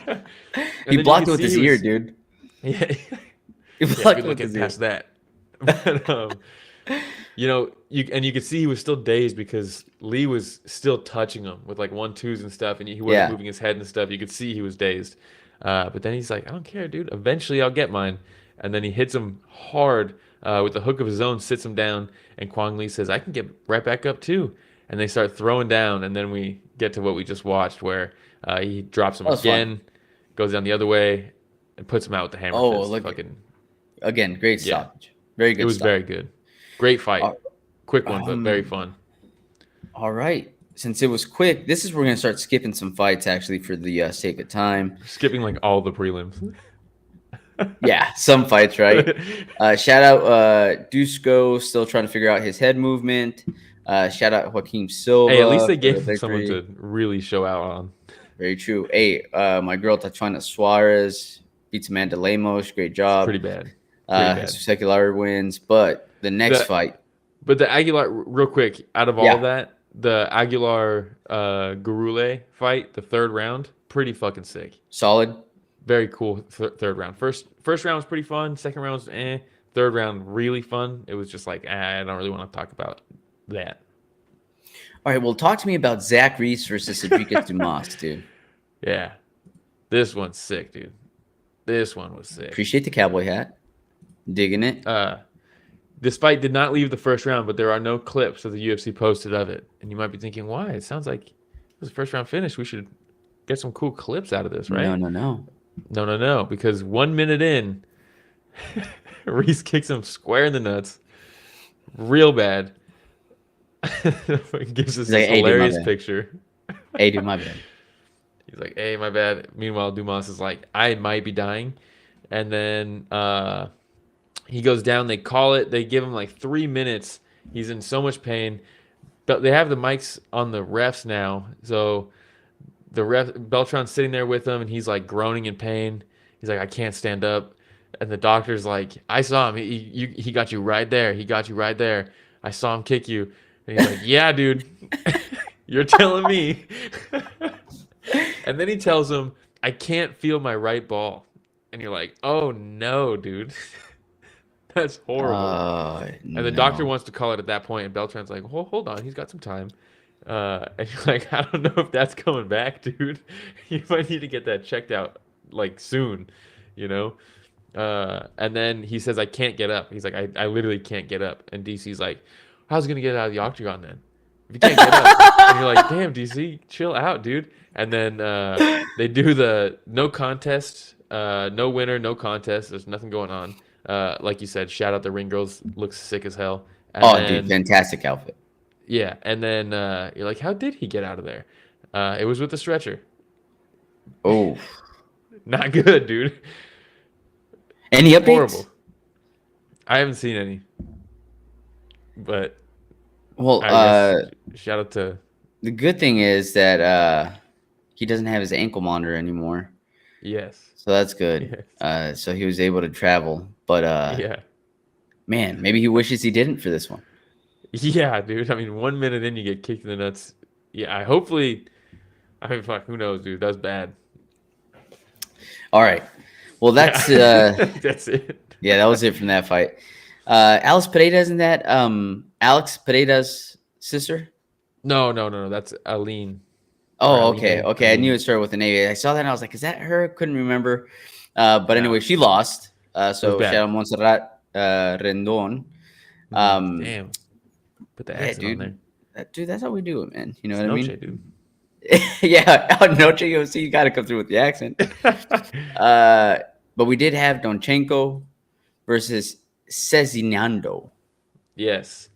dude. He blocked it with his ear, dude. Yeah. He blocked it with his ear. Past that. But, you know, you could see he was still dazed because Lee was still touching him with like 1-2s and stuff, and he wasn't moving his head and stuff. You could see he was dazed. But then he's like, I don't care, dude. Eventually I'll get mine. And then he hits him hard with the hook of his own, sits him down, and Quang Lee says, I can get right back up too. And they start throwing down, and then we get to what we just watched where he drops him again, goes down the other way, and puts him out with the hammer fist. Again, great stoppage. Very good. It was very good. Great fight. Quick one, but very fun. All right. Since it was quick, this is where we're going to start skipping some fights, actually, for the sake of time. Skipping like all the prelims. Yeah, some fights, right? Shout out Dusko, still trying to figure out his head movement. Shout out Joaquin Silva. Hey, at least they gave him someone to really show out on. Very true. Hey, my girl Tatiana Suarez beats Amanda Lemos. Great job. Pretty bad. Secular wins, but the next fight. But the Aguilar, real quick, out of all of that, the Aguilar Gurule fight, the third round, pretty fucking sick. Solid. Very cool third round. First round was pretty fun. Second round was Third round, really fun. It was just like, I don't really want to talk about that. All right, well, talk to me about Zach Reese versus Sedriques Dumas, dude. Yeah. This one's sick, dude. This one was sick. Appreciate the cowboy hat. Digging it. This fight did not leave the first round, but there are no clips that the UFC posted of it. And you might be thinking, why? It sounds like it was a first round finish. We should get some cool clips out of this, right? No. Because 1 minute in, Reese kicks him square in the nuts. Real bad. Gives us this hilarious picture. Hey, dude, my bad. He's like, hey, my bad. Meanwhile, Dumas is like, I might be dying. And then he goes down. They call it. They give him like 3 minutes. He's in so much pain. But they have the mics on the refs now. So the Beltran's sitting there with him, and he's like groaning in pain. He's like, I can't stand up. And the doctor's like, I saw him. He got you right there. He got you right there. I saw him kick you. And he's like, yeah, dude. You're telling me. And then he tells him, I can't feel my right ball. And you're like, oh, no, dude. That's horrible. And the doctor wants to call it at that point. And Beltran's like, hold on. He's got some time. And you're like, I don't know if that's coming back, dude. You might need to get that checked out, like, soon, you know? And then he says, I can't get up. He's like, I literally can't get up. And DC's like, how's he going to get out of the octagon then? If you can't get up. And you're like, damn, DC, chill out, dude. And then they do the no contest, no winner, no contest. There's nothing going on. Like you said, shout out the ring girls. Looks sick as hell. And Oh, then, dude, fantastic outfit. yeah. And then you're like, how did he get out of there? It was with the stretcher. Oh, Not good, dude. any updates? Horrible. I haven't seen any. But Well, I guess shout out to the good thing is that he doesn't have his ankle monitor anymore, yes. so that's good. Yes. So he was able to travel, but Yeah. man, maybe he wishes he didn't for this one. Yeah, dude. I mean, 1 minute in, you get kicked in the nuts. Yeah, hopefully. I mean, fuck, who knows, dude? That's bad. All right, well that's That's it. yeah, that was it from that fight. Alex Pereira, isn't that Alex Pereira's sister? No. That's Aline. Oh, Aline. okay. I knew it started with an A. I saw that and I was like, is that her? Couldn't remember. But anyway, she lost. So bad. shout out Montserrat Rendon. Damn. Put the Yeah, accent dude. on there. Dude, that's how we do it, man. You know It's what I mean? Noche, dude. Yeah, on Noche UFC, you got to come through with the accent. But we did have Donchenko versus Sezinando. Yes.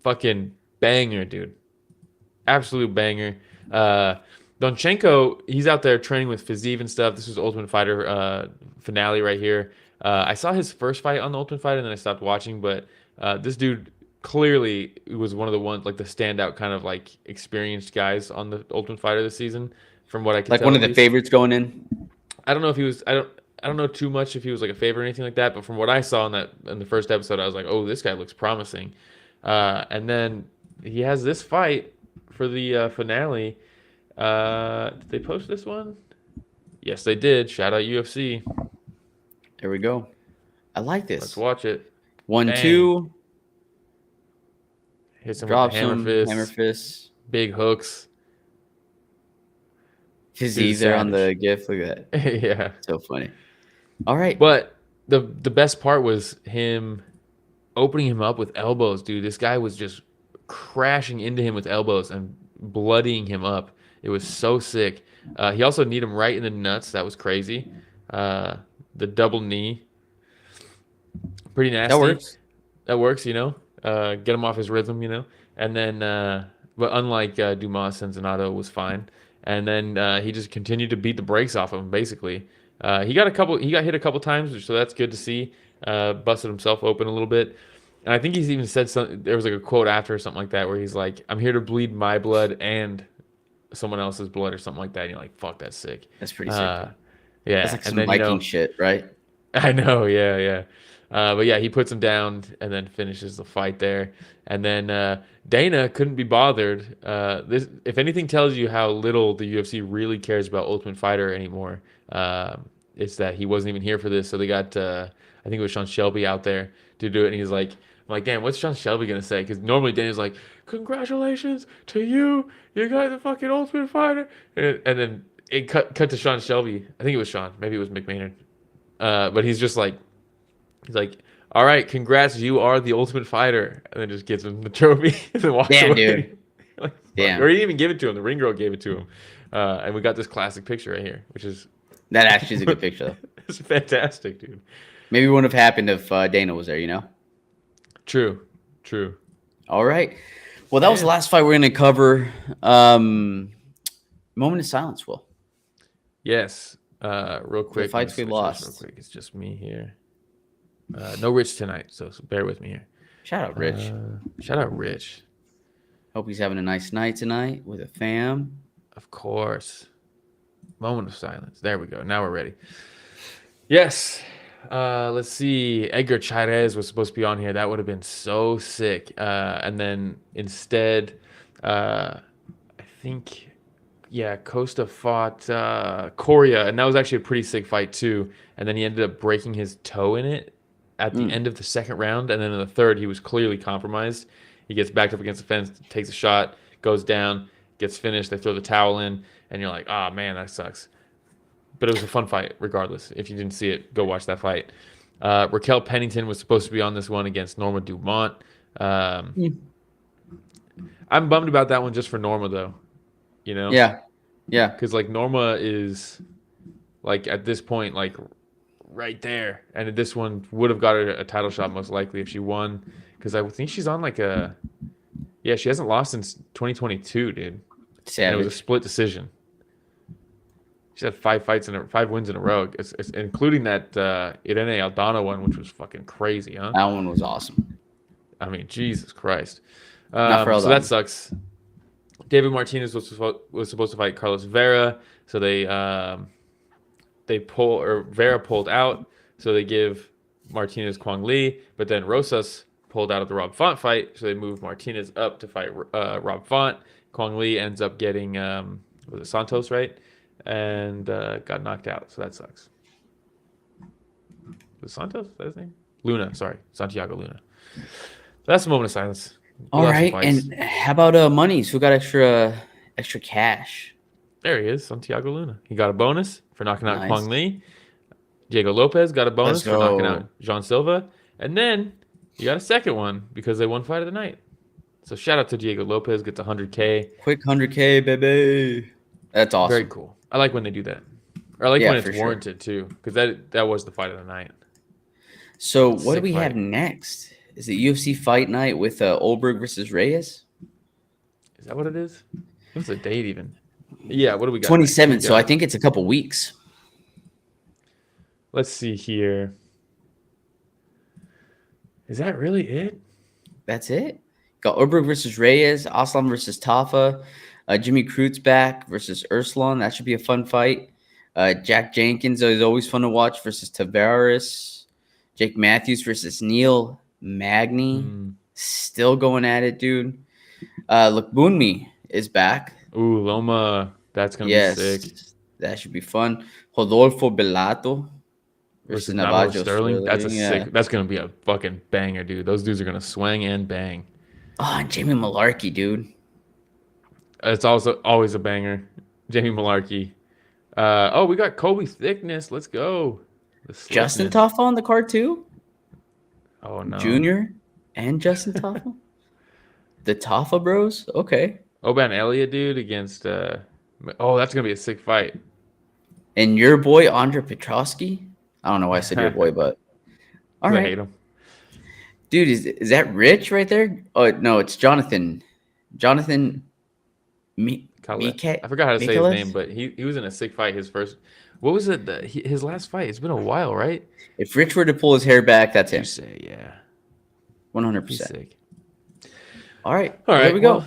Fucking banger, dude. Absolute banger. Donchenko, he's out there training with Fiziev and stuff. This was Ultimate Fighter finale right here. I saw his first fight on the Ultimate Fighter, and then I stopped watching. But this dude clearly was one of the ones, like the standout kind of like experienced guys on the Ultimate Fighter this season, from what I can Like tell. one of at the least. favorites going in. I don't know if he was. I don't know too much if he was like a favorite or anything like that. But from what I saw in the first episode, I was like, oh, this guy looks promising. And then he has this fight for the finale. Did they post this one? Yes, they did. Shout out UFC. There we go. I like this. Let's watch it. 1, Bang. 2. Hits him Drops with the him. Hammer fist. big hooks. Fizzy there on the GIF. Look at that. Yeah. So funny. All right. But the best part was him opening him up with elbows, dude. This guy was just crashing into him with elbows and bloodying him up. It was so sick. He also kneed him right in the nuts. That was crazy. The double knee. Pretty nasty. That works, you know. Get him off his rhythm, you know. And then, but unlike Dumas, Sezinando was fine. And then he just continued to beat the brakes off him, basically. He got hit a couple times, so that's good to see. Busted himself open a little bit. And I think he's even said something. There was like a quote after or something like that where he's like, I'm here to bleed my blood and someone else's blood or something like that. And you're like, fuck, that's sick. That's pretty sick. Yeah. That's like some Viking shit, right? I know, yeah. But yeah, he puts him down and then finishes the fight there. And then Dana couldn't be bothered. This, if anything, tells you how little the UFC really cares about Ultimate Fighter anymore. It's that he wasn't even here for this. So they got, I think it was Sean Shelby out there to do it. And he's like, I'm like, damn, what's Sean Shelby going to say? Because normally Dana's like, congratulations to you. You got the fucking Ultimate Fighter. And then it cut to Sean Shelby. I think it was Sean. Maybe it was McMahon. But he's just like, all right, congrats, you are the Ultimate Fighter. And then just gives him the trophy and then walks away. Dude. Like, Damn. Or he didn't even give it to him. The ring girl gave it to him. And we got this classic picture right here, which is... That actually is a good picture, though. It's fantastic, dude. Maybe it wouldn't have happened if Dana was there, you know? True. All right. Well, that was the last fight we're going to cover. Moment of silence, Will. Yes. Real quick. The fights we lost. Real quick. It's just me here. No Rich tonight, so bear with me here. Shout out, Rich. Shout out, Rich. Hope he's having a nice night tonight with a fam. Of course. Moment of silence. There we go. Now we're ready. Yes. Let's see. Edgar Chairez was supposed to be on here. That would have been so sick. And then instead, I think, Costa fought Coria, and that was actually a pretty sick fight too. And then he ended up breaking his toe in it at the end of the second round. And then in the third, he was clearly compromised. He gets backed up against the fence, takes a shot, goes down, gets finished. They throw the towel in, and you're like, oh, man, that sucks. but it was a fun fight regardless. If you didn't see it, go watch that fight. Raquel Pennington was supposed to be on this one against Norma Dumont. I'm bummed about that one just for Norma though. You know? Yeah. Because like Norma is like at this point like right there, and this one would have got her a title shot most likely if she won. Because I think she's on like she hasn't lost since 2022, dude. Savage. And it was a split decision. She's had 5 wins in a row, it's including that Irene Aldana one, which was fucking crazy, huh? That one was awesome. I mean, Jesus Christ. Not for So that sucks. David Martinez was supposed to fight Carlos Vera, so Vera pulled out, so they give Martinez Quang Lee, but then Rosas pulled out of the Rob Font fight, so they moved Martinez up to fight Rob Font. Quang Lee ends up getting was it Santos, right? And got knocked out, so that sucks. Was Santos? Is that his name? Luna, sorry. Santiago Luna. That's a moment of silence. All right, and how about Monies? Who got extra cash? There he is, Santiago Luna. He got a bonus for knocking out Nice. Quang Lee. Diego Lopez got a bonus for knocking out Jean Silva. And then you got a second one because they won fight of the night. So shout out to Diego Lopez, gets 100K. Quick 100K, baby. That's awesome. Very cool. I like when they do that. Or I like when it's warranted too, because that was the fight of the night. So what do we have next? Is it UFC Fight Night with Olberg versus Reyes? Is that what it is? What's the date even? Yeah, what do we got? 27th, so I think it's a couple weeks. Let's see here. Is that really it? That's it? Got Olberg versus Reyes, Aslam versus Tafa, Jimmy Cruz back versus Urslan. That should be a fun fight. Jack Jenkins is always fun to watch versus Tavares. Jake Matthews versus Neil Magny. Still going at it, dude. Look, Bunmi is back. Ooh, Loma. That's going to be sick. That should be fun. Rodolfo Bellato versus Navajo Sterling. That's that's going to be a fucking banger, dude. Those dudes are going to swing and bang. Oh, and Jamie Malarkey, dude. It's also always a banger. Jamie Malarkey. We got Kobe Thickness. Let's go. Justin Taffa on the card too? Oh, no. Junior and Justin Taffa? The Taffa bros? Okay. Oban Elliott, dude, against... that's going to be a sick fight. And your boy, Andre Petrosky? I don't know why I said your boy, but... All right. I hate him. Dude, is that Rich right there? Oh, no, it's Jonathan. Jonathan... I forgot how to say his name, but he was in a sick fight. His first... What was it? His last fight? It's been a while, right? If Rich were to pull his hair back, that's him. You say, yeah. 100%. He's sick. All right. There we go.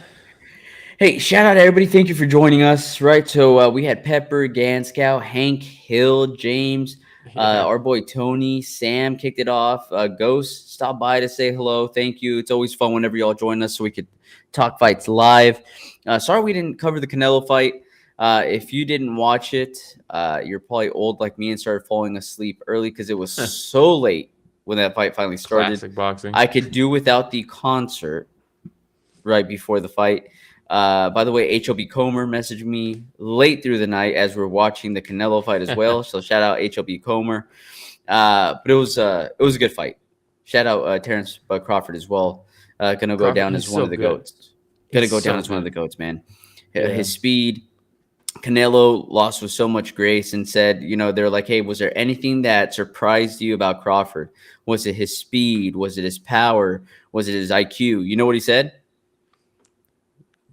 Hey, shout out to everybody. Thank you for joining us. Right. So we had Pepper, Ganskow, Hank, Hill, James, our boy Tony, Sam kicked it off. Ghost stopped by to say hello. Thank you. It's always fun whenever y'all join us so we could talk fights live. Sorry we didn't cover the Canelo fight. If you didn't watch it, you're probably old like me and started falling asleep early because it was so late when that fight finally started. Classic boxing. I could do without the concert right before the fight. By the way, HLB Comer messaged me late through the night as we're watching the Canelo fight as well. So shout out HLB Comer. But it was a good fight. Shout out Terrence Crawford as well. Gonna go down as one of the goats. Gonna go down as one of the goats, man. Yeah. His speed. Canelo lost with so much grace and said, they're like, hey, was there anything that surprised you about Crawford? Was it his speed? Was it his power? Was it his IQ? You know what he said?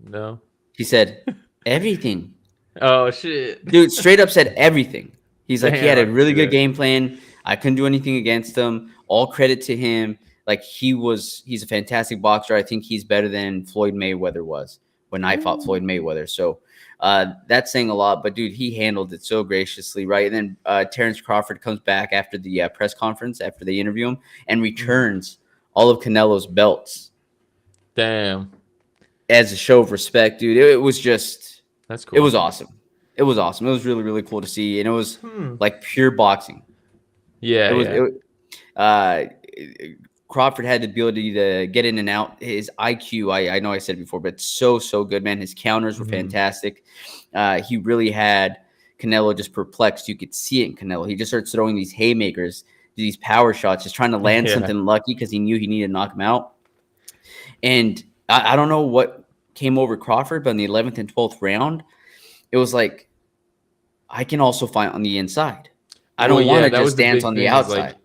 No. He said, everything. Oh, shit. Dude, straight up said everything. He's like, he had a really good game plan. I couldn't do anything against him. All credit to him. Like, he's a fantastic boxer. I think he's better than Floyd Mayweather was when I fought Floyd Mayweather. So that's saying a lot. But, dude, he handled it so graciously, right? And then Terrence Crawford comes back after the press conference, after they interview him, and returns all of Canelo's belts. Damn. As a show of respect, dude. It was just... That's cool. It was awesome. It was awesome. It was really, really cool to see. And it was like pure boxing. Yeah. Crawford had the ability to get in and out. His IQ, I know I said before, but so good, man. His counters were fantastic. He really had Canelo just perplexed. You could see it in Canelo. He just starts throwing these haymakers, these power shots, just trying to land something lucky because he knew he needed to knock him out. And I don't know what came over Crawford, but in the 11th and 12th round, it was like, I can also fight on the inside. I don't want to just dance on the outside.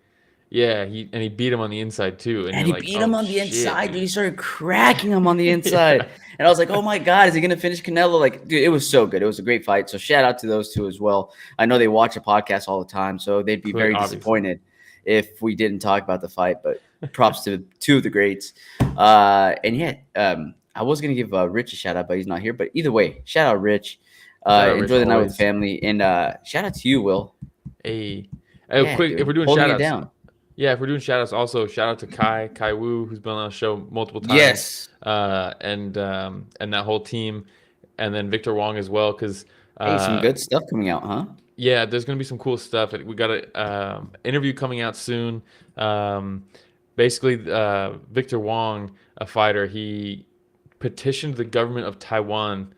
He beat him on the inside too. And he beat him on the inside, dude. He started cracking him on the inside. And I was like, oh my God, is he going to finish Canelo? Like, dude, it was so good. It was a great fight. So shout out to those two as well. I know they watch a podcast all the time, so they'd be very disappointed if we didn't talk about the fight. But props to two of the greats. I was going to give Rich a shout out, but he's not here. But either way, shout out Rich. Enjoy the night with the family. And shout out to you, Will. Hey, quick, dude, if we're doing shout outs. Yeah, if we're doing shout-outs, also shout-out to Kai Wu, who's been on the show multiple times. Yes. And that whole team. And then Victor Wong as well, because... some good stuff coming out, huh? Yeah, there's going to be some cool stuff. We got an interview coming out soon. Basically, Victor Wong, a fighter, he petitioned the government of Taiwan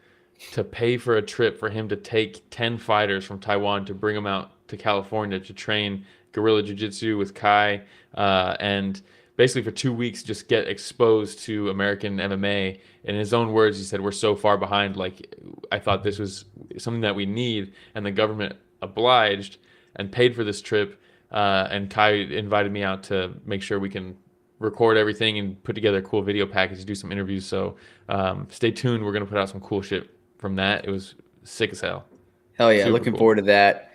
to pay for a trip for him to take 10 fighters from Taiwan to bring them out to California to train guerrilla jiu-jitsu with Kai, and basically for 2 weeks just get exposed to American MMA. In his own words, he said, we're so far behind, like, I thought this was something that we need, and the government obliged and paid for this trip, and Kai invited me out to make sure we can record everything and put together a cool video package to do some interviews. So stay tuned. We're going to put out some cool shit from that. It was sick as hell. Hell yeah. Looking forward to that.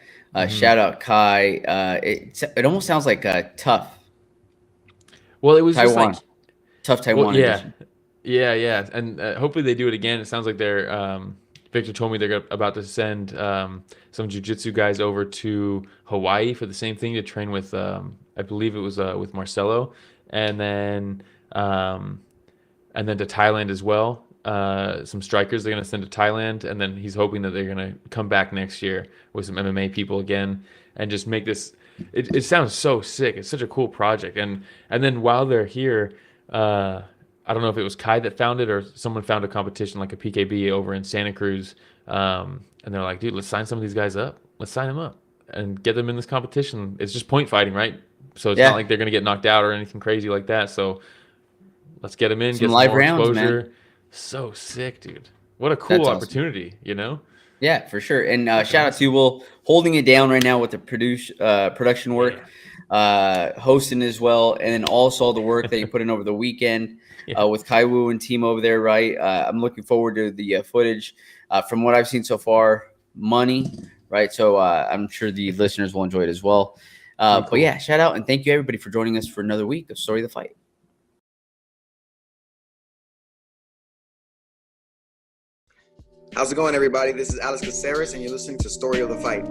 Shout out Kai. It almost sounds like Tough. Well, it was Taiwan. Just like Tough Taiwan. Yeah. And hopefully they do it again. It sounds like they're Victor told me they're about to send some jiu-jitsu guys over to Hawaii for the same thing to train with I believe it was with Marcelo, and then to Thailand as well. Some strikers they're going to send to Thailand, and then he's hoping that they're going to come back next year with some MMA people again and just make this. It sounds so sick. It's such a cool project, and then while they're here, I don't know if it was Kai that found it or someone found a competition like a PKB over in Santa Cruz, and they're like, dude, let's sign some of these guys up. Let's sign them up and get them in this competition. It's just point fighting, right? So it's not like they're going to get knocked out or anything crazy like that. So let's get them in, get some live rounds, exposure. Man. So sick, dude. What a cool opportunity, you know? Yeah, for sure. And shout out to you, Will, holding it down right now with the production work, hosting as well, and then also the work that you put in over the weekend with Kai Wu and team over there, right? I'm looking forward to the footage. From what I've seen so far, money, right? So I'm sure the listeners will enjoy it as well. Cool. But yeah, shout out and thank you everybody for joining us for another week of Story of the Fight. How's it going, everybody? This is Alex Caceres, and you're listening to Story of the Fight.